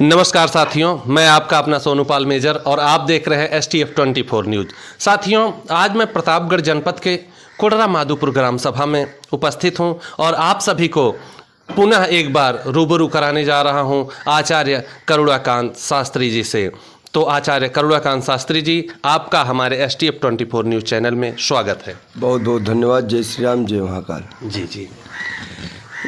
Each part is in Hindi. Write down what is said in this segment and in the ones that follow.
नमस्कार साथियों, मैं आपका अपना सोनूपाल मेजर और आप देख रहे हैं STF 24 न्यूज। साथियों, आज मैं प्रतापगढ़ जनपद के कोडरा माधोपुर ग्राम सभा में उपस्थित हूं और आप सभी को पुनः एक बार रूबरू कराने जा रहा हूं आचार्य करुणाकांत शास्त्री जी से। तो आचार्य करुणाकांत शास्त्री जी, आपका हमारे STF 24 न्यूज चैनल में स्वागत है। बहुत बहुत धन्यवाद। जय श्री राम, जय महाकाल। जी जी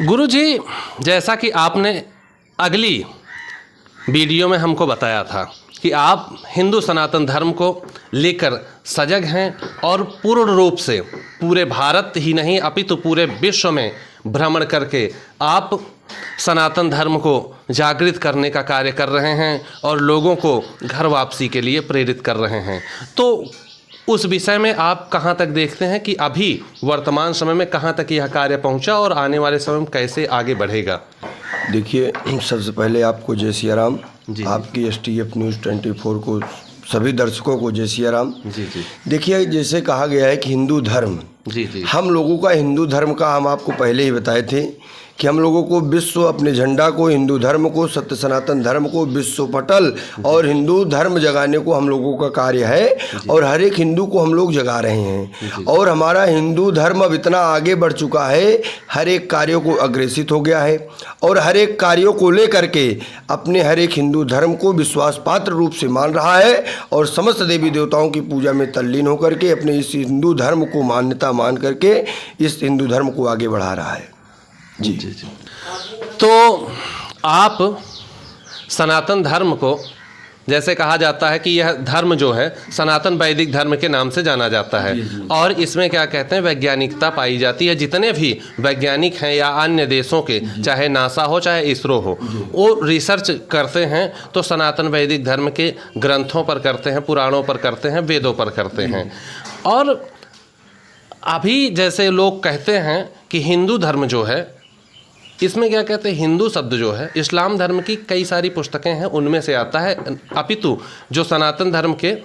गुरु जी, जैसा कि आपने अगली वीडियो में हमको बताया था कि आप हिंदू सनातन धर्म को लेकर सजग हैं और पूर्ण रूप से पूरे भारत ही नहीं अपितु पूरे विश्व में भ्रमण करके आप सनातन धर्म को जागृत करने का कार्य कर रहे हैं और लोगों को घर वापसी के लिए प्रेरित कर रहे हैं। तो उस विषय में आप कहाँ तक देखते हैं कि अभी वर्तमान समय में कहाँ तक यह कार्य पहुँचा और आने वाले समय में कैसे आगे बढ़ेगा? देखिए, सबसे पहले आपको जय सिया राम। आपकी STF न्यूज़ 24 को सभी दर्शकों को जय सिया राम। जी जी। देखिए, जैसे कहा गया है कि हिंदू धर्म, जी जी, हम लोगों का हिंदू धर्म का हम आपको पहले ही बताए थे कि हम लोगों को विश्व अपने झंडा को, हिंदू धर्म को, सत्य सनातन धर्म को विश्व पटल और हिंदू धर्म जगाने को हम लोगों का कार्य है और हर एक हिंदू को हम लोग जगा रहे हैं। और हमारा हिंदू धर्म अब इतना आगे बढ़ चुका है, हर एक कार्यों को अग्रेसित हो गया है और हर एक कार्यों को लेकर के अपने हर एक हिंदू धर्म को विश्वास पात्र रूप से मान रहा है और समस्त देवी देवताओं की पूजा में तल्लीन होकर के अपने इस हिंदू धर्म को मान्यता मान करके इस हिंदू धर्म को आगे बढ़ा रहा है। जी जी जी। तो आप सनातन धर्म को, जैसे कहा जाता है कि यह धर्म जो है सनातन वैदिक धर्म के नाम से जाना जाता है और इसमें क्या कहते हैं, वैज्ञानिकता पाई जाती है। जितने भी वैज्ञानिक हैं या अन्य देशों के, चाहे नासा हो चाहे इसरो हो, वो रिसर्च करते हैं तो सनातन वैदिक धर्म के ग्रंथों पर करते हैं, पुराणों पर करते हैं, वेदों पर करते हैं। और अभी जैसे लोग कहते हैं कि हिंदू धर्म जो है, इसमें क्या कहते हैं, हिंदू शब्द जो है इस्लाम धर्म की कई सारी पुस्तकें हैं उनमें से आता है, अपितु जो सनातन धर्म के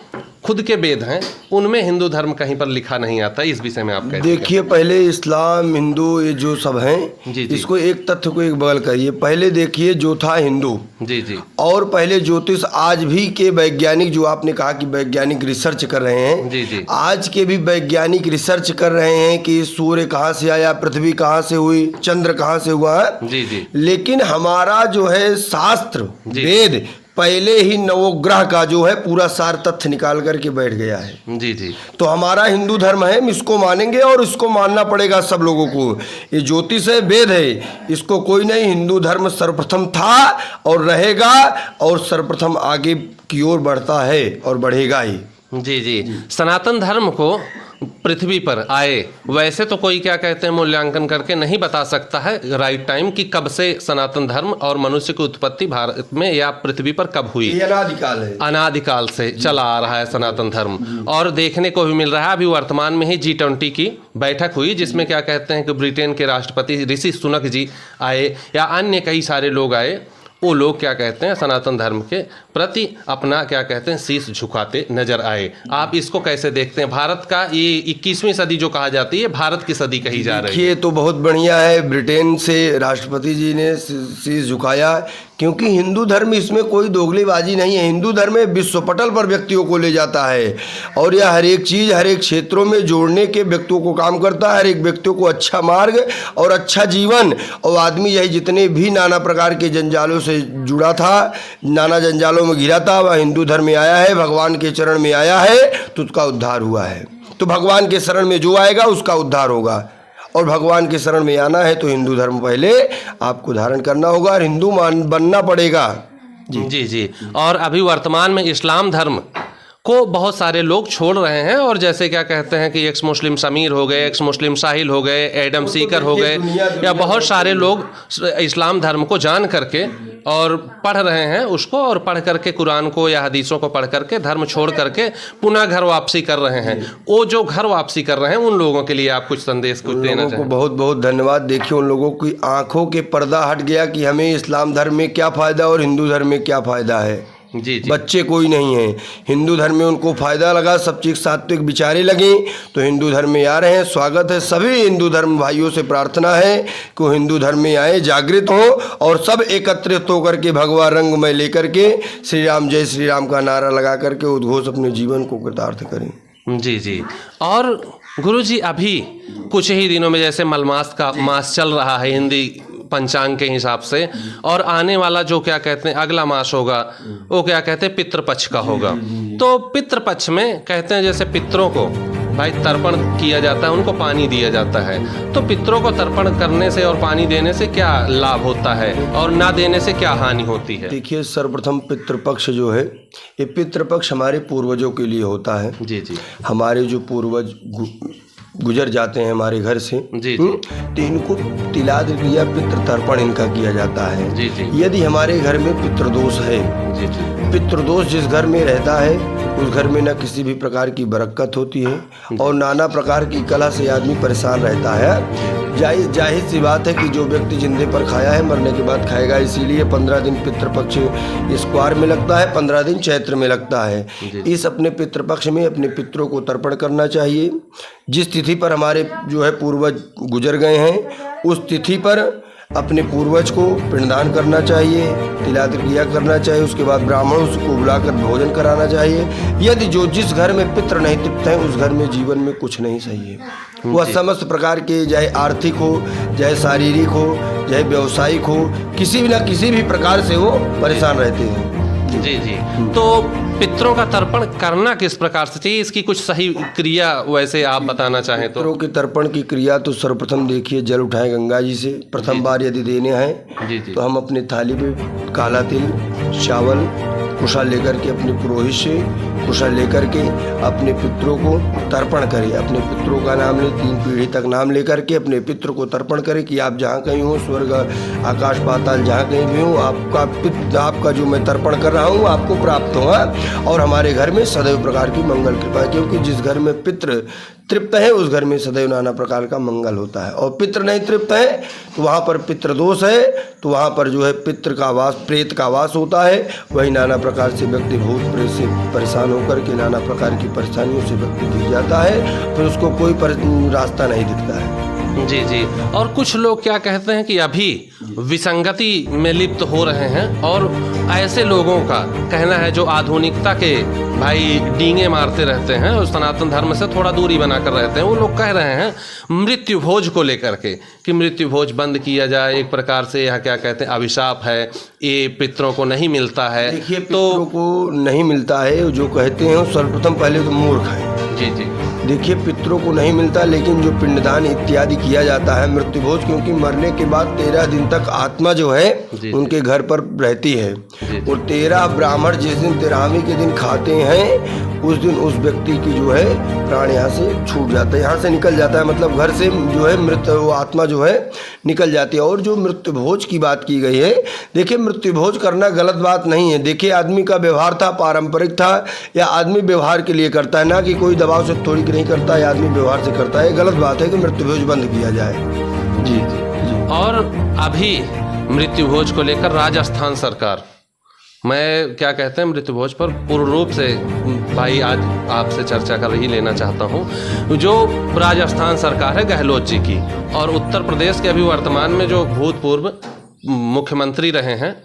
खुद के वेद हैं उनमें हिंदू धर्म कहीं पर लिखा नहीं आता। इस विषय में आप कहते हैं? देखिए, पहले इस्लाम, हिंदू, ये जो सब हैं, इसको एक तथ्य को एक बगल करिए। पहले देखिए जो था हिंदू, जी जी, और पहले ज्योतिष, आज भी के वैज्ञानिक जो आपने कहा कि वैज्ञानिक रिसर्च कर रहे हैं, जी जी, आज के भी वैज्ञानिक रिसर्च कर रहे हैं कि सूर्य कहाँ से आया, पृथ्वी कहाँ से हुई, चंद्र कहाँ से हुआ है। जी जी। लेकिन हमारा जो है शास्त्र, वेद, पहले ही नवग्रह का जो है पूरा सार तथ्य निकाल करके बैठ गया है। जी जी। तो हमारा हिंदू धर्म है, हम इसको मानेंगे और इसको मानना पड़ेगा सब लोगों को। ये ज्योतिष है, वेद है, इसको कोई नहीं। हिंदू धर्म सर्वप्रथम था और रहेगा और सर्वप्रथम आगे की ओर बढ़ता है और बढ़ेगा ही। जी जी। सनातन धर्म को पृथ्वी पर आए, वैसे तो कोई क्या कहते हैं मूल्यांकन करके नहीं बता सकता है राइट टाइम कि कब से सनातन धर्म और मनुष्य की उत्पत्ति भारत में या पृथ्वी पर कब हुई। ये अनादिकाल है, अनादिकाल से चला आ रहा है सनातन धर्म। और देखने को भी मिल रहा है, अभी वर्तमान में ही G20 की बैठक हुई जिसमें क्या कहते हैं कि ब्रिटेन के राष्ट्रपति ऋषि सुनक जी आए या अन्य कई सारे लोग आए। वो लोग क्या कहते हैं सनातन धर्म के प्रति अपना क्या कहते हैं शीश झुकाते नजर आए। आप इसको कैसे देखते हैं? भारत का ये 21वीं सदी जो कहा जाती है, भारत की सदी कही जा रही है। ये तो बहुत बढ़िया है, ब्रिटेन से राष्ट्रपति जी ने शीश झुकाया, क्योंकि हिंदू धर्म इसमें कोई दोगलीबाजी नहीं है। हिंदू धर्म विश्व पटल पर व्यक्तियों को ले जाता है और यह हर एक चीज़ हर एक क्षेत्रों में जोड़ने के व्यक्तियों को काम करता है, हर एक व्यक्तियों को अच्छा मार्ग और अच्छा जीवन। और आदमी यही जितने भी नाना प्रकार के जंजालों से जुड़ा था, नाना जंजालों में घिरा था, वह हिंदू धर्म में आया है, भगवान के चरण में आया है तो उसका उद्धार हुआ है। तो भगवान के शरण में जो आएगा उसका उद्धार होगा और भगवान के शरण में आना है तो हिंदू धर्म पहले आपको धारण करना होगा और हिंदू बनना पड़ेगा। जी जी जी। और अभी वर्तमान में इस्लाम धर्म को बहुत सारे लोग छोड़ रहे हैं और जैसे क्या कहते हैं कि एक्स मुस्लिम समीर हो गए, एक्स मुस्लिम साहिल हो गए, एडम सीकर हो गए, या बहुत सारे लोग इस्लाम धर्म को जान करके और पढ़ रहे हैं उसको, और पढ़ करके कुरान को या हदीसों को पढ़ करके धर्म छोड़ करके पुनः घर वापसी कर रहे हैं। वो जो घर वापसी कर रहे हैं उन लोगों के लिए आप कुछ संदेश कुछ देना चाहें? बहुत बहुत धन्यवाद। देखिए, उन लोगों की आंखों के पर्दा हट गया कि हमें इस्लाम धर्म में क्या फ़ायदा और हिंदू धर्म में क्या फ़ायदा है। जी जी। बच्चे कोई नहीं है। हिंदू धर्म में उनको फायदा लगा, सब चीज सात्विक विचारे लगे तो हिंदू धर्म में आ रहे हैं। स्वागत है। सभी हिंदू धर्म भाइयों से प्रार्थना है कि वो हिंदू धर्म में आए, जागृत हो और सब एकत्रित होकर के भगवा रंगमय लेकर के श्री राम जय श्री राम का नारा लगा करके उद्घोष अपने जीवन को कृतार्थ करें। जी जी। और गुरुजी अभी कुछ ही दिनों में जैसे मलमास का मास चल रहा है हिंदी पंचांग के हिसाब से, और आने वाला जो क्या कहते हैं अगला मास होगा वो क्या कहते हैं पितृपक्ष का होगा। तो पितृपक्ष में कहते हैं जैसे पितरों को भाई तर्पण किया जाता है, उनको पानी दिया जाता है। तो पितरों को तर्पण करने से और पानी देने से क्या लाभ होता है और ना देने से क्या हानि होती है? देखिए, सर्वप्रथम पितृपक्ष जो है ये पितृपक्ष हमारे पूर्वजों के लिए होता है। जी जी। हमारे जो पूर्वज गुजर जाते हैं हमारे घर से, जी तो इनको तिलाद या पितृ तर्पण इनका किया जाता है। जी जी। यदि हमारे घर में पितृदोष है, जी जी। पितृदोष जिस घर में रहता है उस घर में न किसी भी प्रकार की बरकत होती है और नाना प्रकार की कला से आदमी परेशान रहता है। जाहिर सी बात है कि जो व्यक्ति जिंदे पर खाया है मरने के बाद खाएगा। इसीलिए 15 दिन पितृपक्ष स्क्वार में लगता है, 15 दिन चैत्र में लगता है। इस अपने पितृपक्ष में अपने पितरों को तर्पण करना चाहिए। जिस तिथि पर हमारे जो है पूर्वज गुजर गए हैं उस तिथि पर अपने पूर्वज को पिंडदान करना चाहिए, तिलाद क्रिया करना चाहिए। उसके बाद ब्राह्मणों को बुलाकर भोजन कराना चाहिए। यदि जो जिस घर में पितृ नहीं तृप्त हैं उस घर में जीवन में कुछ नहीं सही है। वह समस्त प्रकार के चाहे आर्थिक हो, चाहे शारीरिक हो, चाहे व्यावसायिक हो, किसी भी ना किसी भी प्रकार से वो परेशान रहते हैं। जी जी। तो पितरों का तर्पण करना किस प्रकार से चाहिए, इसकी कुछ सही क्रिया वैसे आप बताना चाहें तो? पितरों के तर्पण की क्रिया तो सर्वप्रथम देखिए, जल उठाएं गंगा जी से। प्रथम बार यदि देने हैं जी जी। तो हम अपने थाली पे काला तिल, चावल, कुशा लेकर के अपने पुरोहित से कुशा लेकर के अपने पितरों को तर्पण करें। अपने पितरों का नाम ले, 3 पीढ़ी तक नाम लेकर के अपने पितर को तर्पण करें कि आप जहाँ कहीं हो, स्वर्ग आकाश पाताल जहाँ कहीं भी हो, आपका जो मैं तर्पण कर रहा हूँ आपको प्राप्त होगा और हमारे घर में सदैव प्रकार की मंगल कृपा है। क्योंकि जिस घर में पितृ तृप्त है उस घर में सदैव नाना प्रकार का मंगल होता है। और पितृ नहीं तृप्त है तो वहाँ पर पितृदोष है, तो वहाँ पर जो है पितृ का वास, प्रेत का वास होता है। वही नाना प्रकार से व्यक्ति भूत प्रेत से परेशान होकर के नाना प्रकार की परेशानियों से व्यक्ति गिर जाता है, फिर उसको कोई रास्ता नहीं दिखता है। जी जी। और कुछ लोग क्या कहते हैं कि अभी विसंगति में लिप्त हो रहे हैं और ऐसे लोगों का कहना है जो आधुनिकता के भाई डींगे मारते रहते हैं और सनातन धर्म से थोड़ा दूरी बनाकर रहते हैं, वो लोग कह रहे हैं मृत्यु भोज को लेकर के कि मृत्यु भोज बंद किया जाए। एक प्रकार से यह क्या कहते हैं अभिशाप है, ये पितरों को नहीं मिलता है। देखिए, पितरों को नहीं मिलता है जो कहते हैं सर्वप्रथम पहले तो मूर्ख है। जी जी। देखिए, पितरों को नहीं मिलता, लेकिन जो पिंडदान इत्यादि किया जाता है मृत्यु भोज, क्योंकि मरने के बाद 13 दिन तक आत्मा जो है उनके घर पर रहती है। और 13 ब्राह्मण जिस दिन 13वीं के दिन खाते हैं उस दिन उस व्यक्ति की जो है प्राण यहाँ से छूट जाता है, यहाँ से निकल जाता है। मतलब घर से जो है मृत्यु आत्मा जो है निकल जाती है। और जो मृत्यु भोज की बात की गई है, देखिए मृत्यु भोज करना गलत बात नहीं है। देखिए, आदमी का व्यवहार था, पारंपरिक था, या आदमी व्यवहार के लिए करता है, ना कि कोई दबाव से थोड़ी नहीं करता है, आदमी व्यवहार से करता है। गलत बात है कि मृत्यु भोज बंद किया जाए। जी जी। और अभी मृत्यु भोज को लेकर राजस्थान सरकार, मैं क्या कहते हैं मृत्यु भोज पर पूर्ण रूप से भाई आज आपसे चर्चा कर ही लेना चाहता हूँ। जो राजस्थान सरकार है गहलोत जी की, और उत्तर प्रदेश के अभी वर्तमान में जो भूतपूर्व मुख्यमंत्री रहे हैं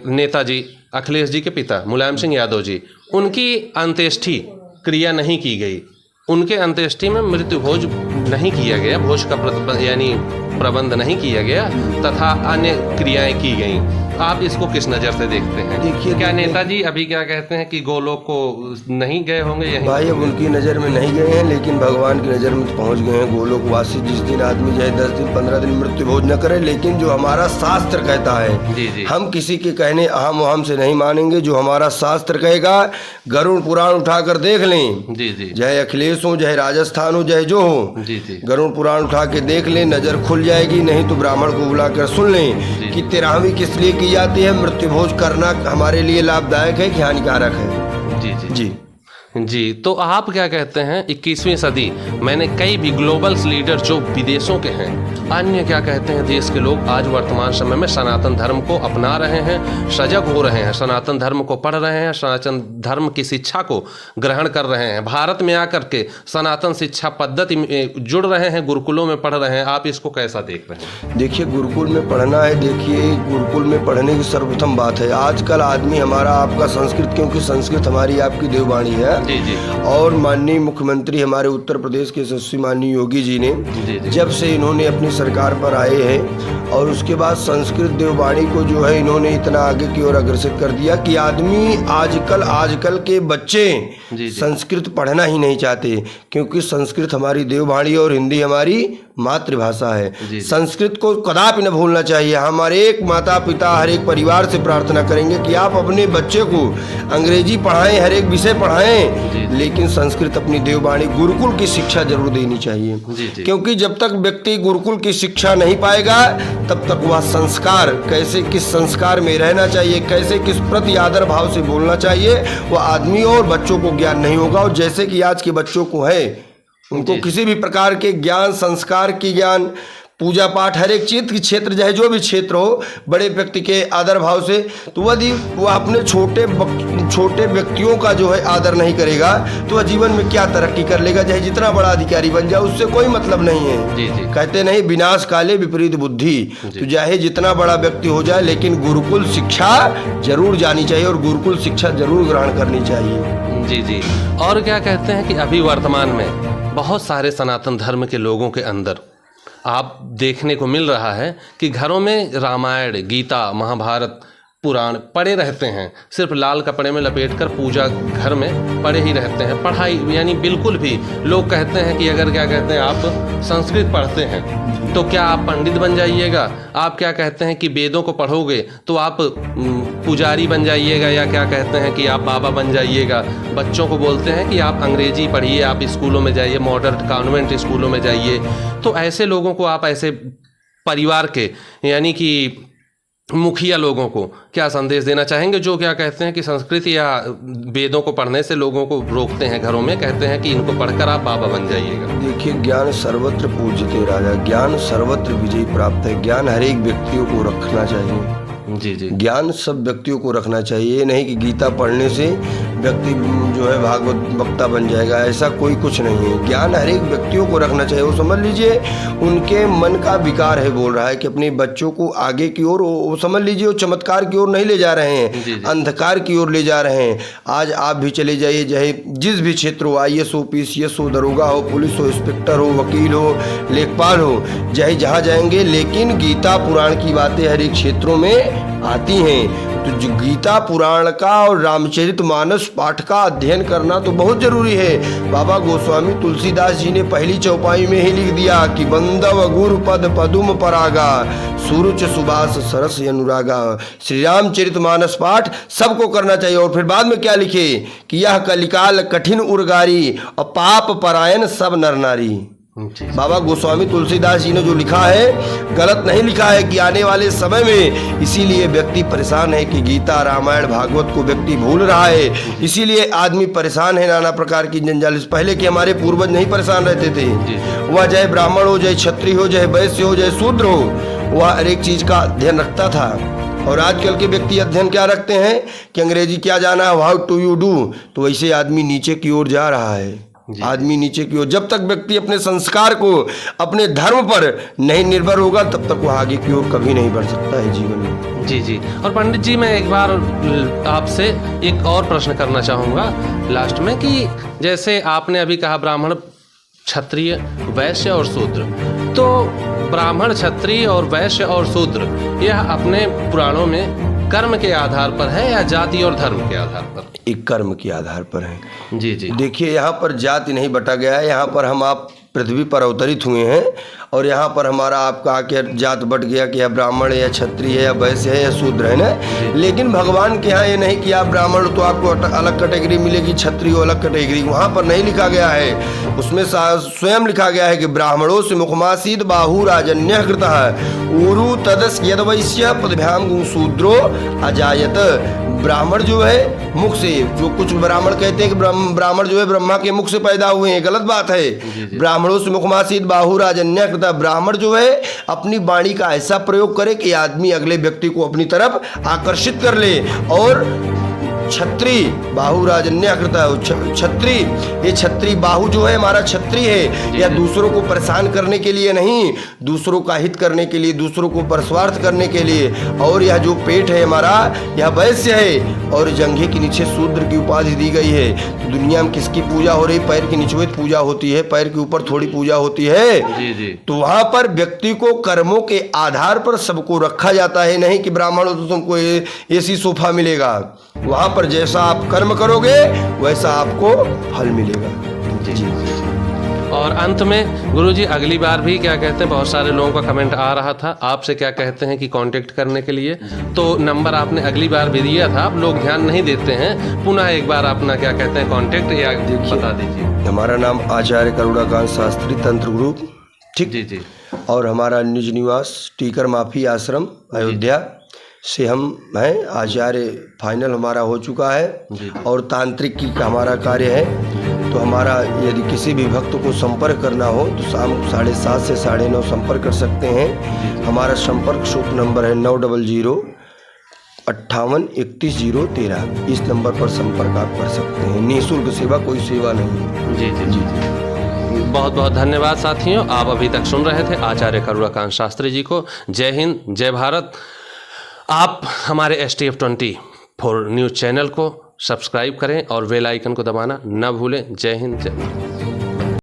नेताजी अखिलेश जी के पिता मुलायम सिंह यादव जी, उनकी अंत्येष्टि क्रिया नहीं की गई। उनके अंत्येष्टि में मृत्यु भोज नहीं किया गया, भोज का यानी प्रबंध नहीं किया गया तथा अन्य क्रियाएं की गईं। आप इसको किस नज़र से देखते हैं? देखिए, क्या नेताजी अभी क्या कहते हैं कि गोलोक को नहीं गए होंगे यहीं? भाई, अब उनकी नज़र में नहीं गए हैं, लेकिन भगवान की नज़र में तो पहुँच गए हैं। गोलोकवासी जिस दिन आदमी चाहे 10 दिन 15 दिन मृत्यु भोज न करे, लेकिन जो हमारा शास्त्र कहता है, जी जी, हम किसी के कहने अहम वहम से नहीं मानेंगे। जो हमारा शास्त्र कहेगा, गरुड़ पुराण उठाकर देख लें। जी जी। चाहे अखिलेश हो, चाहे राजस्थान हो, चाहे जो हो, जी जी, गरुड़ पुराण उठा के देख लें, नज़र खुल जाएगी। नहीं तो ब्राह्मण को बुलाकर सुन लें कि 13वीं किस लिए की जाती है। मृत्यु भोज करना हमारे लिए लाभदायक है कि हानिकारक है? जी जी जी। जी, तो आप क्या कहते हैं 21वीं सदी, मैंने कई भी ग्लोबल लीडर जो विदेशों के हैं, अन्य क्या कहते हैं देश के लोग आज वर्तमान समय में सनातन धर्म को अपना रहे हैं, सजग हो रहे हैं, सनातन धर्म को पढ़ रहे हैं, सनातन धर्म की शिक्षा को ग्रहण कर रहे हैं, भारत में आकर के सनातन शिक्षा पद्धति में जुड़ रहे हैं, गुरुकुलों में पढ़ रहे हैं। आप इसको कैसा देख रहे हैं? देखिए, गुरुकुल में पढ़ना है, देखिए गुरुकुल में पढ़ने की सर्वप्रथम बात है, आजकल आदमी हमारा आपका संस्कृत, क्योंकि संस्कृत हमारी आपकी देववाणी है। जी जी। और माननीय मुख्यमंत्री हमारे उत्तर प्रदेश के यशस्वी माननीय योगी जी ने जी जी। जब से इन्होंने अपनी सरकार पर आए हैं और उसके बाद संस्कृत देववाणी को जो है इन्होंने इतना आगे की ओर अग्रसर कर दिया कि आदमी आजकल के बच्चे संस्कृत पढ़ना ही नहीं चाहते, क्योंकि संस्कृत हमारी देववाणी और हिंदी हमारी मातृभाषा है। संस्कृत को कदापि न भूलना चाहिए। हमारे एक माता पिता हर एक परिवार से प्रार्थना करेंगे कि आप अपने बच्चे को अंग्रेजी पढ़ाएं, हर एक विषय पढ़ाएं, लेकिन संस्कृत अपनी देववाणी गुरुकुल की शिक्षा जरूर देनी चाहिए। क्योंकि जब तक व्यक्ति गुरुकुल की शिक्षा नहीं पाएगा तब तक वह संस्कार, कैसे किस संस्कार में रहना चाहिए, कैसे किस प्रति आदर भाव से बोलना चाहिए, वह आदमी और बच्चों को ज्ञान नहीं होगा। और जैसे कि आज के बच्चों को है, उनको किसी भी प्रकार के ज्ञान, संस्कार की ज्ञान, पूजा पाठ, हर एक चीज की क्षेत्र चाहे जो भी क्षेत्र हो, बड़े व्यक्ति के आदर भाव से, तो वह अपने छोटे व्यक्तियों का जो है आदर नहीं करेगा तो वह जीवन में क्या तरक्की कर लेगा। चाहे जितना बड़ा अधिकारी बन जाए, उससे कोई मतलब नहीं है। जी जी। कहते नहीं, विनाश काले विपरीत बुद्धि। तो चाहे जितना बड़ा व्यक्ति हो जाए, लेकिन गुरुकुल शिक्षा जरूर जानी चाहिए और गुरुकुल शिक्षा जरूर ग्रहण करनी चाहिए। जी जी। और क्या कहते हैं कि अभी वर्तमान में बहुत सारे सनातन धर्म के लोगों के अंदर आप देखने को मिल रहा है कि घरों में रामायण, गीता, महाभारत, पुराण पड़े रहते हैं, सिर्फ लाल कपड़े में लपेटकर पूजा घर में पड़े ही रहते हैं। पढ़ाई यानी बिल्कुल भी, लोग कहते हैं कि अगर क्या कहते हैं आप संस्कृत पढ़ते हैं तो क्या आप पंडित बन जाइएगा, आप क्या कहते हैं कि वेदों को पढ़ोगे तो आप पुजारी बन जाइएगा, या क्या कहते हैं कि आप बाबा बन जाइएगा। बच्चों को बोलते हैं कि आप अंग्रेजी पढ़िए, आप स्कूलों में जाइए, मॉडर्न कॉन्वेंट स्कूलों में जाइए। तो ऐसे लोगों को आप, ऐसे परिवार के यानी कि मुखिया लोगों को क्या संदेश देना चाहेंगे, जो क्या कहते हैं कि संस्कृत या वेदों को पढ़ने से लोगों को रोकते हैं घरों में, कहते हैं कि इनको पढ़कर आप बाबा बन जाइएगा? देखिए, ज्ञान सर्वत्र पूज्यते राजा, ज्ञान सर्वत्र विजय प्राप्त है। ज्ञान हर एक व्यक्तियों को रखना चाहिए। जी जी। ज्ञान सब व्यक्तियों को रखना चाहिए। ये नहीं कि गीता पढ़ने से व्यक्ति जो है भागवत वक्ता बन जाएगा, ऐसा कोई कुछ नहीं है। ज्ञान हर एक व्यक्तियों को रखना चाहिए। वो समझ लीजिए उनके मन का विकार है, बोल रहा है कि अपने बच्चों को आगे की ओर, वो समझ लीजिए वो चमत्कार की ओर नहीं ले जा रहे हैं, अंधकार की ओर ले जा रहे हैं। आज आप भी चले जाइए, चाहे जिस भी क्षेत्र हो, IAS हो, PCS हो, दरोगा हो, पुलिस हो, इंस्पेक्टर हो, वकील हो, लेखपाल हो, चाहे जहाँ जाएंगे, लेकिन गीता पुराण की बातें हर एक क्षेत्रों में आती हैं। तो जो गीता पुराण का और रामचरितमानस पाठ का अध्ययन करना तो बहुत जरूरी है। बाबा गोस्वामी तुलसीदास जी ने पहली चौपाई में ही लिख दिया कि बंदव गुरु पद पदुम परागा, सुरुच सुबास सरस अनुरागा। श्री रामचरितमानस पाठ सबको करना चाहिए। और फिर बाद में क्या लिखे कि यह कलिकाल कठिन उर्गारी और पाप परायण सब नर नारी। बाबा गोस्वामी तुलसीदास जी ने जो लिखा है गलत नहीं लिखा है कि आने वाले समय में, इसीलिए व्यक्ति परेशान है कि गीता, रामायण, भागवत को व्यक्ति भूल रहा है। इसीलिए आदमी परेशान है, नाना प्रकार की जंजाल। पहले के हमारे पूर्वज नहीं परेशान रहते थे। वह चाहे ब्राह्मण हो, चाहे क्षत्रिय हो, चाहे वैश्य हो, चाहे शूद्र हो, वह हर एक चीज का अध्ययन रखता था। और आजकल के व्यक्ति अध्ययन क्या रखते हैं कि अंग्रेजी क्या जाना है, हाउ टू यू डू। तो वैसे आदमी नीचे की ओर जा रहा है। आदमी नीचे की ओर, जब तक व्यक्ति अपने संस्कार को, अपने धर्म पर नहीं निर्भर होगा, तब तक वह आगे की ओर कभी नहीं बढ़ सकता है जीवन में। जी जी। और पंडित जी, मैं एक बार आपसे एक और प्रश्न करना चाहूँगा लास्ट में, कि जैसे आपने अभी कहा ब्राह्मण, क्षत्रिय, वैश्य और शूद्र, तो ब्राह्मण, क्षत्रिय और वैश्य और शूद्र यह अपने पुराणों में कर्म के आधार पर है या जाति और धर्म के आधार पर? एक कर्म के आधार पर है। जी जी। देखिए, यहाँ पर जाति नहीं बटा गया है। यहाँ पर हम आप पृथ्वी पर अवतरित हुए हैं और यहाँ पर हमारा आपका क्या जात बट गया कि यह ब्राह्मण है या क्षत्रिय है या वैश्य है या शूद्र है ना। लेकिन भगवान के यहाँ ये नहीं कि आप ब्राह्मण तो आपको अलग कैटेगरी मिलेगी, क्षत्रिय अलग कैटेगरी, वहाँ पर नहीं लिखा गया है। उसमें स्वयं लिखा गया है कि ब्राह्मणों से मुखमासीद बाहु राजन्य कृत उरु तदस यद वैश्य पदभ्याम शूद्रो अजायत। ब्राह्मण जो है मुख से, जो कुछ ब्राह्मण कहते हैं कि ब्राह्मण जो है ब्रह्मा के मुख से पैदा हुए हैं, गलत बात है। ब्राह्मणों से मुखमासीद बाहु राजन्य कृत, ब्राह्मण जो है अपनी वाणी का ऐसा प्रयोग करे कि आदमी अगले व्यक्ति को अपनी तरफ आकर्षित कर ले। और छत्री बाहु राजन्य कृत, छत्री, ये छत्री बाहु जो है हमारा छत्री है, या दूसरों को परेशान करने के लिए नहीं, दूसरों का हित करने के लिए, दूसरों को परस्वार्थ करने के लिए। और यह जो पेट है हमारा, यह वैश्य है, और जंघे के नीचे शूद्र की उपाधि दी गई है। तो दुनिया में किसकी पूजा हो रही? पैर के नीचे पूजा होती है, पैर के ऊपर थोड़ी पूजा होती है। तो वहां पर व्यक्ति को कर्मों के आधार पर सबको रखा जाता है, नहीं कि ब्राह्मण हो तो तुमको ऐसी सोफा मिलेगा। वहां पर जैसा आप कर्म करोगे वैसा आपको फल मिलेगा। जी। और अंत में गुरुजी अगली बार भी क्या कहते हैं, बहुत सारे लोगों का कमेंट आ रहा था, आपसे क्या कहते हैं कि कांटेक्ट करने के लिए, तो नंबर आपने अगली बार भी दिया था, आप लोग ध्यान नहीं देते हैं, पुनः एक बार अपना क्या कहते हैं कांटेक्ट या बता दीजिए। हमारा नाम आचार्य करुणाकांत शास्त्री, तंत्र ग्रुप, ठीक जी। और हमारा निज निवास टीकर माफी आश्रम अयोध्या से हम हैं। आचार्य फाइनल हमारा हो चुका है और तांत्रिक की हमारा कार्य है। तो हमारा यदि किसी भी भक्त को संपर्क करना हो तो शाम 7:30 से 9:30 संपर्क कर सकते हैं। हमारा संपर्क शुभ नंबर है 900 58 31 013। इस नंबर पर संपर्क आप कर सकते हैं। निःशुल्क सेवा, कोई सेवा नहीं। जी। बहुत बहुत धन्यवाद साथियों, आप अभी तक सुन रहे थे आचार्य करुणाकांत शास्त्री जी को। जय हिंद, जय भारत। आप हमारे STF24 न्यूज़ चैनल को सब्सक्राइब करें और बेल आइकन को दबाना न भूलें। जय हिंद, जय भारत।